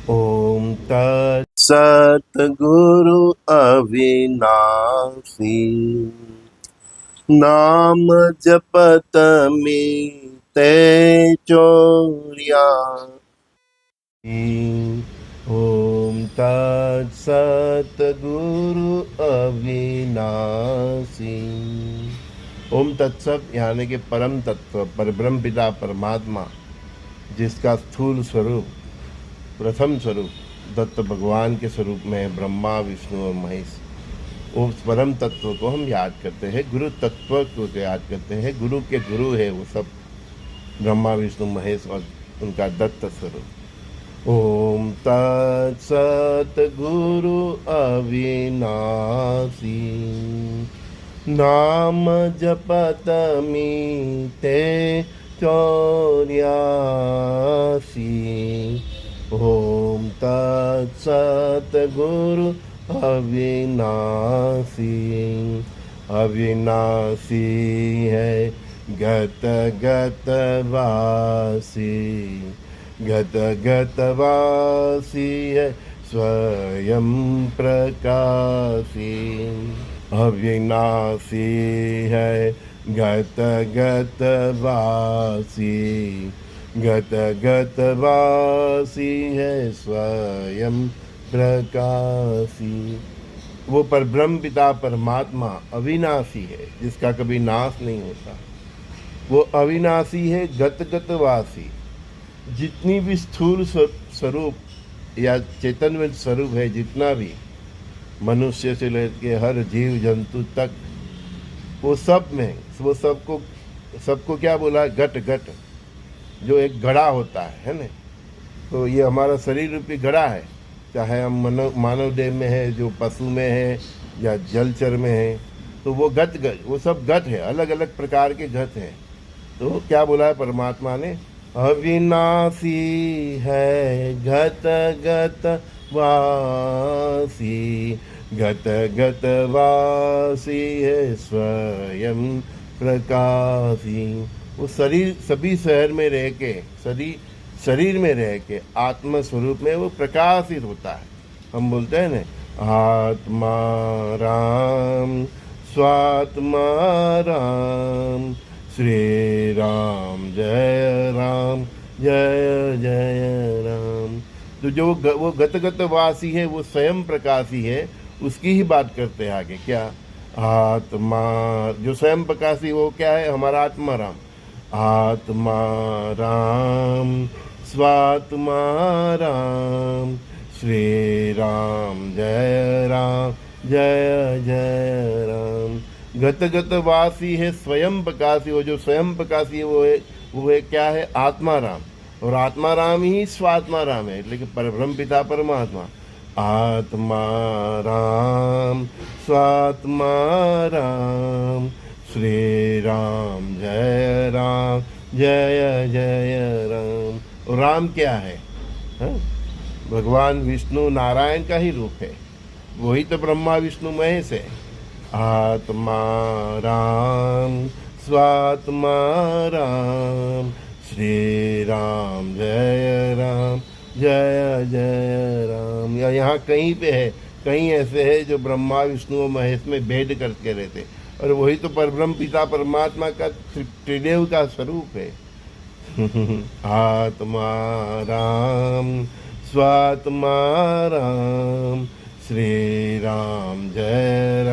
ओम सतगुरु अविनाशी नाम जपत मीते चोरिया। ओम तत्सतगुरु अविनाशी। ओम तत्सत यानी कि परम तत्व परब्रह्म पिता परमात्मा, जिसका स्थूल स्वरूप प्रथम स्वरूप दत्त भगवान के स्वरूप में है, ब्रह्मा विष्णु और महेश। उस परम तत्व को हम याद करते हैं, गुरु तत्व को याद करते हैं। गुरु के गुरु है वो सब, ब्रह्मा विष्णु महेश और उनका दत्त स्वरूप। ओम तत्सत गुरु अविनाशी नाम जपत मीते चौर्यासी। ओम तत्सत गुरु अविनाशी। अविनाशी है गत गत वासी, गत गत वासी है स्वयं प्रकाशी। अविनाशी है गत गत वासी, गत गत वासी है स्वयं प्रकाशी। वो परब्रह्म पिता परमात्मा अविनाशी है, जिसका कभी नाश नहीं होता। वो अविनाशी है, गत गत वासी। जितनी भी स्थूल स्वरूप या चैतन्य स्वरूप है, जितना भी मनुष्य से लेकर हर जीव जंतु तक, वो सब में, वो सबको क्या बोला, गट गट, जो एक घड़ा होता है ना। तो ये हमारा शरीर रूपी घड़ा है, चाहे हम मानव देह में है, जो पशु में है या जलचर में है, तो वो गत वो सब गत है, अलग अलग प्रकार के गत हैं। तो क्या बोला है परमात्मा ने, अविनाशी है गत गत वासी, गत गत वासी है स्वयं प्रकाशी। वो शरीर सभी शहर में रह के, शरीर में रह के आत्म स्वरूप में वो प्रकाशित होता है। हम बोलते हैं ना, आत्मा राम स्वात्मा राम, श्री राम जय राम जय जय राम। तो जो वो गत गत वासी है, वो स्वयं प्रकाशी है, उसकी ही बात करते हैं आगे। क्या, आत्मा जो स्वयं प्रकाशी, वो क्या है, हमारा आत्मा राम। आत्मा राम स्वात्मा राम, श्री राम जय जय राम। गत गत वासी है स्वयं प्रकाशी। वो जो स्वयं प्रकाशी है, वो है क्या है, आत्मा राम। और आत्मा राम ही स्वात्मा राम है, लेकिन परब्रह्म पिता परमात्मा। आत्मा राम स्वात्मा राम, श्री राम जय जय राम। और राम क्या है, हा? भगवान विष्णु नारायण का ही रूप है, वही तो ब्रह्मा विष्णु महेश है। आत्मा राम स्वात्मा राम, श्री राम जय जय राम। या यहाँ कहीं पे है, कहीं ऐसे है जो ब्रह्मा विष्णु और महेश में भेद करके रहते, और वही तो परब्रह्म पिता परमात्मा का त्रिदेव का स्वरूप है। आत्मा राम स्वात्मा राम, श्री राम जय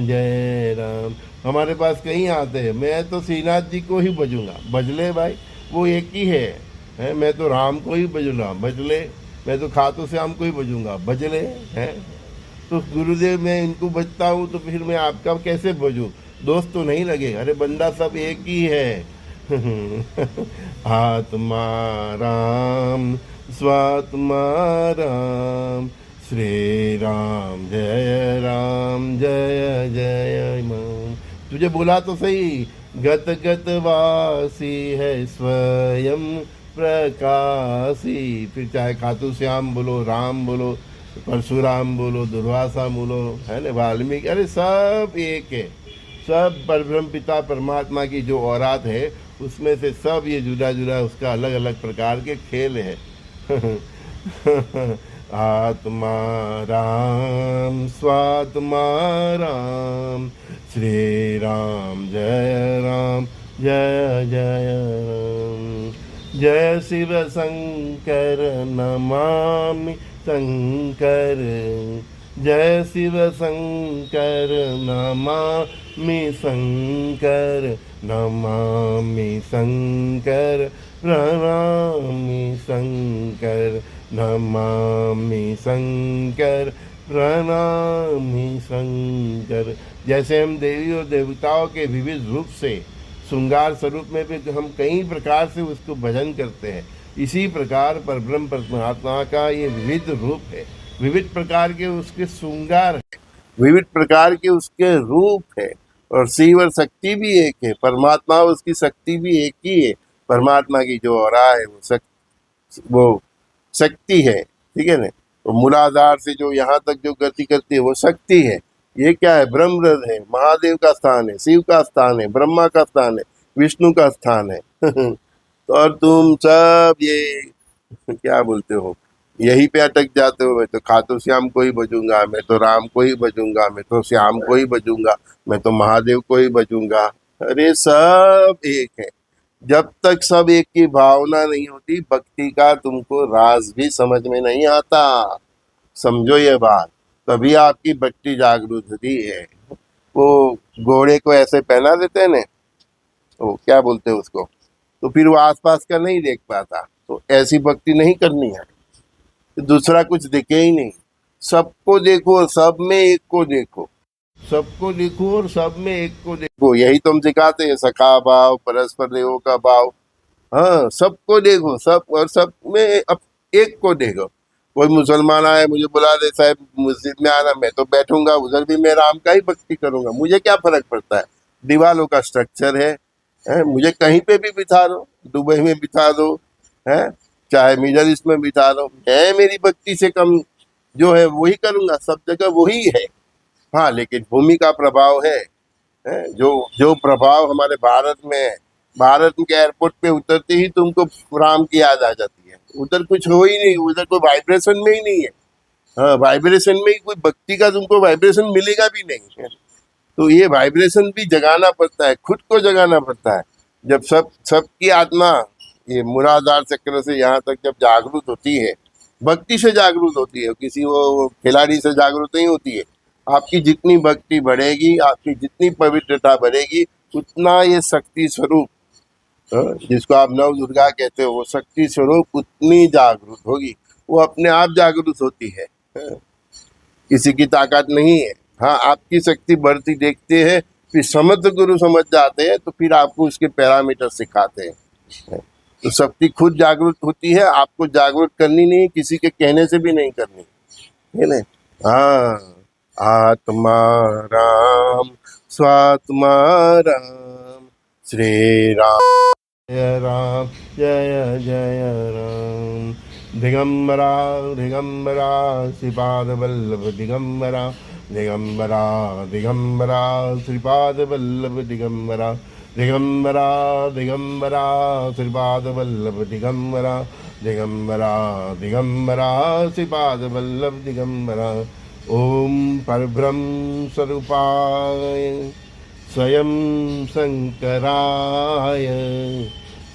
जय राम। हमारे पास कहीं आते हैं, मैं तो श्रीनाथ जी को ही बजूंगा, बजले भाई, वो एक ही है। मैं तो राम को ही बजूंगा, बजले। मैं तो खाटू श्याम को ही बजूंगा, बजले हैं। तो गुरुदेव मैं इनको बजता हूँ, तो फिर मैं आपका कैसे बजूँ, दोस्त तो नहीं लगे। अरे बंदा सब एक ही है। आत्मा राम स्वात्मा राम, श्री राम जय जय राम। तुझे बोला तो सही, गत गत वासी है स्वयं प्रकाशी। फिर चाहे खाटू श्याम बोलो, राम बोलो, परशुराम बोलो, दुर्वासा बोलो, है ना, वाल्मीकि, अरे सब एक है। सब परब्रह्म पिता परमात्मा की जो औरात है, उसमें से सब ये जुदा जुदा उसका अलग अलग प्रकार के खेल है। आत्मा राम स्वात्मा राम, श्री राम जय राम जय जय राम। जय शिव शंकर नमामि शंकर, जय शिव शंकर नमामि शंकर, नमामि शंकर प्रणमामि शंकर, नमामि शंकर प्रणामि शंकर। जैसे हम देवी और देवताओं के विविध रूप से श्रृंगार स्वरूप में भी हम कई प्रकार से उसको भजन करते हैं, इसी प्रकार परब्रह्म परमात्मा का ये विविध रूप है, विविध प्रकार के उसके श्रृंगार है, विविध प्रकार के उसके रूप है। और शिव और शक्ति भी एक है, परमात्मा उसकी शक्ति भी एक ही है। परमात्मा की जो औरा है वो शक्ति है, ठीक है ना। तो मूलाधार से जो यहाँ तक जो गति करती है वो शक्ति है। ये क्या है? ब्रह्मरथ है, महादेव का स्थान है, शिव का स्थान है, ब्रह्मा का स्थान है, विष्णु का स्थान है। तो और तुम सब ये क्या बोलते हो, यहीं पे अटक जाते हो। मैं तो खाटू श्याम को ही बजूंगा, मैं तो राम को ही बजूंगा, मैं तो श्याम को ही बजूंगा, मैं तो महादेव को ही बजूंगा। अरे सब एक है। जब तक सब एक की भावना नहीं होती, भक्ति का तुमको राज भी समझ में नहीं आता। समझो ये बात, तभी आपकी भक्ति जागृत होती है। वो घोड़े को ऐसे पहना देते हैं ना, वो क्या बोलते हैं उसको, तो फिर वो आसपास का नहीं देख पाता। तो ऐसी भक्ति नहीं करनी है, दूसरा कुछ दिखे ही नहीं। सबको देखो और सब में एक को देखो, सबको देखो और सब में एक को देखो। यही तो हम सिखाते हैं, सखा भाव, परस्पर देवों का भाव। हाँ, सबको देखो, सब और सब में अब एक को देखो। कोई मुसलमान आए, मुझे बुला दे साहब मस्जिद में आना, मैं तो बैठूंगा उधर भी, मैं राम का ही भक्ति करूंगा, मुझे क्या फर्क पड़ता है। दीवालों का स्ट्रक्चर है, मुझे कहीं पे भी बिठा दो, दुबई में बिठा दो, है चाहे मिडल ईस्ट में बिठा दो, मैं मेरी भक्ति से कम जो है वही करूंगा, सब जगह वही है। हाँ, लेकिन भूमि का प्रभाव है जो जो प्रभाव हमारे भारत में है। भारत के एयरपोर्ट पे उतरते ही तुमको राम की याद आ जाती है। उधर कुछ हो ही नहीं, उधर कोई वाइब्रेशन में ही नहीं है। हाँ, वाइब्रेशन में ही कोई भक्ति का तुमको वाइब्रेशन मिलेगा भी नहीं। तो ये वाइब्रेशन भी जगाना पड़ता है, खुद को जगाना पड़ता है। जब सबकी आत्मा ये मूलाधार चक्र से यहाँ तक जब जागरूक होती है, भक्ति से जागरूक होती है, किसी वो खिलाड़ी से जागरूक नहीं होती है। आपकी जितनी भक्ति बढ़ेगी, आपकी जितनी पवित्रता बढ़ेगी, उतना ये शक्ति स्वरूप, जिसको आप नव दुर्गा कहते हो, वो शक्ति स्वरूप उतनी जागरूक होगी। वो अपने आप जागरूक होती है, किसी की ताकत नहीं है। हाँ, आपकी शक्ति बढ़ती देखते हैं, फिर समर्थ गुरु समझ जाते हैं, तो फिर आपको उसके पैरामीटर सिखाते हैं। तो शक्ति खुद जागरूक होती है, आपको जागरूक करनी नहीं, किसी के कहने से भी नहीं करनी है ना। हाँ, आत्मा राम स्वात्मा राम, श्री राम जय राम जय जय राम। दिगंबरा दिगंबरा श्रीपाद वल्लभ दिगंबरा, दिगंबरा दिगंबरा श्रीपाद वल्लभ दिगंबरा, दिगंबरा दिगंबरा श्रीपाद वल्लभ दिगंबरा, दिगंबरा दिगंबरा श्रीपाद वल्लभ दिगंबरा। ओम परब्रह्म स्वरूपाय स्वयं शंकराय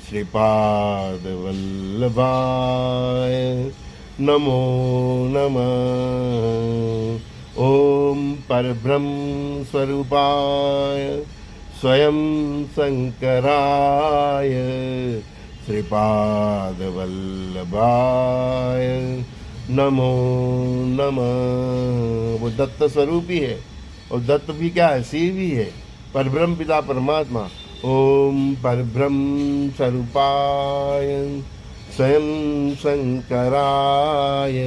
श्रीपाद वल्लभाय नमो नमः। ओम परब्रह्म स्वरूपाय स्वयं शंकराय श्रीपाद वल्लभाय नमो नमः। वो दत्त स्वरूप ही है, और दत्त भी क्या है? शिव ही है, परब्रह्म पिता परमात्मा। ओम परब्रह्म स्वरूपाय स्वयं शंकराय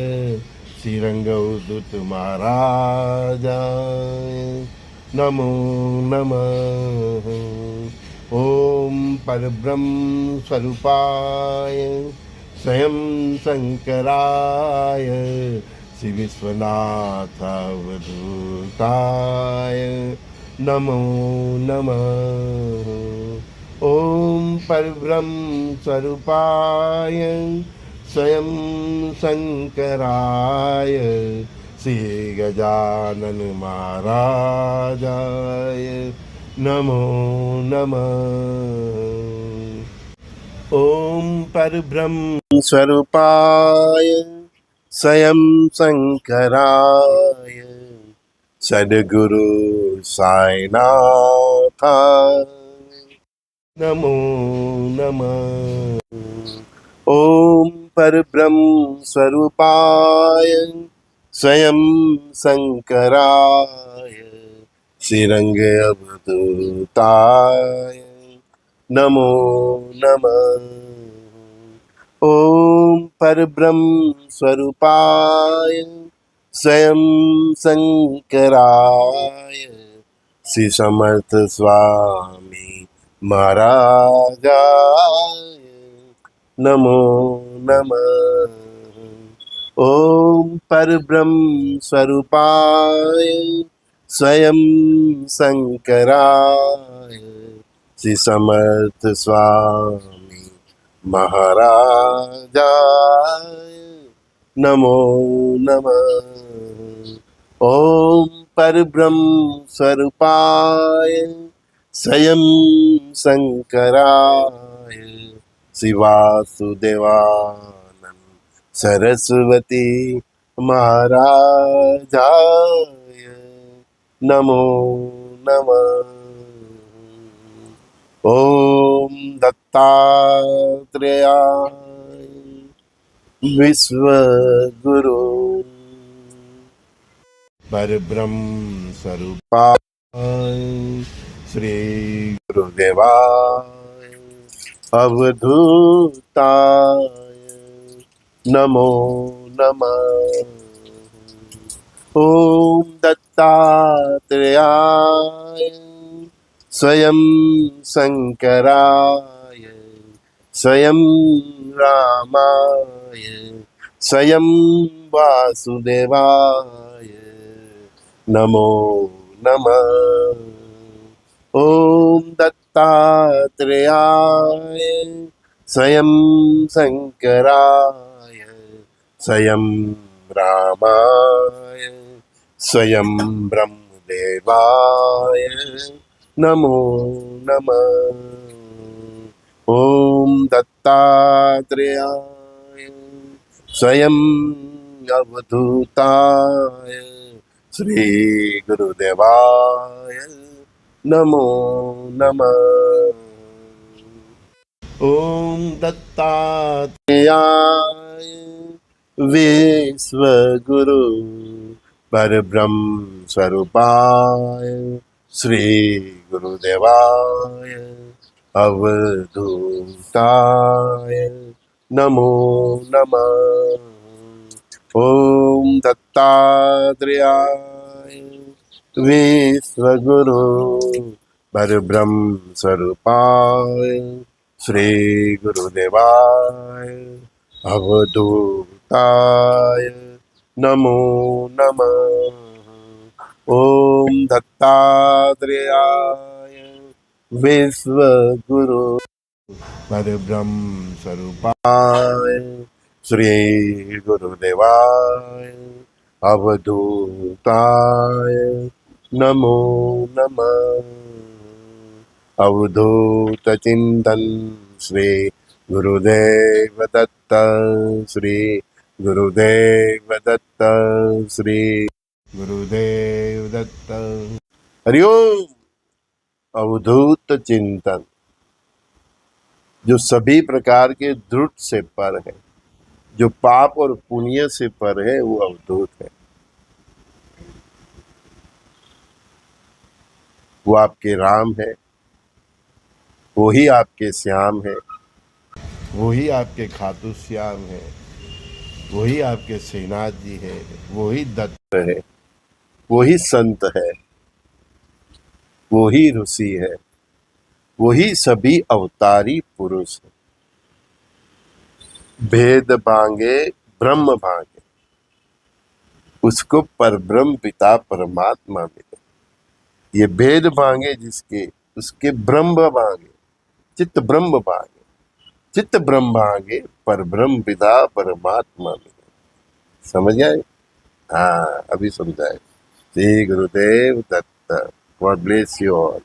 श्रीरंगवदूत महाराजाय नमो नमः। ओम परब्रह्म स्वरूपाय स्वयं शंकराय श्री विश्वनाथ अवधूताय नमो नमः। ओम परब्रह्म स्वरूपाय स्वयं शंकराय श्री गजानन महाराजाय नमो नमः। ओम परब्रह्म स्वरूपाय स्वयं शंकराय सद्गुरु साईनाथाय नमो नमः। ओम परब्रह्म स्वरूपाय स्वयं शंकराय श्रीरंग अवधूताय नमो नमः। ओम परब्रह्म स्वरूपाय स्वयं शंकराय श्री समर्थ स्वामी महाराजाय नमो नमः। ओम परब्रह्म स्वरूपाय स्वयं शंकराय श्री समर्थ स्वामी महाराजाय नमो नमः। ओम परब्रह्म स्वरूपाय स्वयं शंकराय श्री वासुदेवानंद सरस्वती महाराजाय नमो नमः। ओम दत्तात्रेयाय विश्वगुरु परब्रह्म स्वरूपाय श्री गुरुदेवाय अवधूताय नमो नमः। ओम दत्तात्रेयाय स्वयं शंकराय स्वयं रामाय स्वयं वासुदेवाय नमो नमः। ओम दत्तात्रेयाय स्वयं शंकराय स्वयं रामाय स्वयं ब्रह्मदेवाय नमो नमः। ओम दत्तात्रेयाय स्वयं अवधूताय श्री गुरुदेवाय नमो नमः। ओम दत्तात्रेयाय विश्वगुरु परब्रह्म स्वरूपाय श्री गुरुदेवाय अवधूताय नमो नमः। ओम दत्तात्रेयाय विश्वगुरु परब्रह्म स्वरूपाय श्री गुरुदेवाय अवधूताय नमो नमः। ओम दत्तात्रेयाय विश्वगुरु परब्रह्म स्वरूपाय श्री गुरुदेवाय अवधूताय नमो नमः। अवधूत चिंतन श्री गुरुदेव दत्त श्री गुरुदेव दत्त श्री गुरुदेव दत्त। हरिओम। अवधूत चिंतन जो सभी प्रकार के द्रुत से पर है, जो पाप और पुण्य से पर है, वो अवधूत है। वो आपके राम है, वो ही आपके श्याम है, वो ही आपके खाटू श्याम है, वो ही आपके श्रीनाथ जी है, वो ही दत्त है, वो ही संत है, वो ही ऋषि है, वो ही सभी अवतारी पुरुष है। भेद भांगे ब्रह्म भांगे, उसको परब्रह्म पिता परमात्मा मिले। ये भेद भांगे जिसके, उसके ब्रह्म भांगे, चित्त ब्रह्म भांगे। चित्त ब्रह्मांगे पर ब्रह्म पिता परमात्मा में। समझ आए? हाँ, अभी समझाए। Shri Gurudev Datta. God bless you all.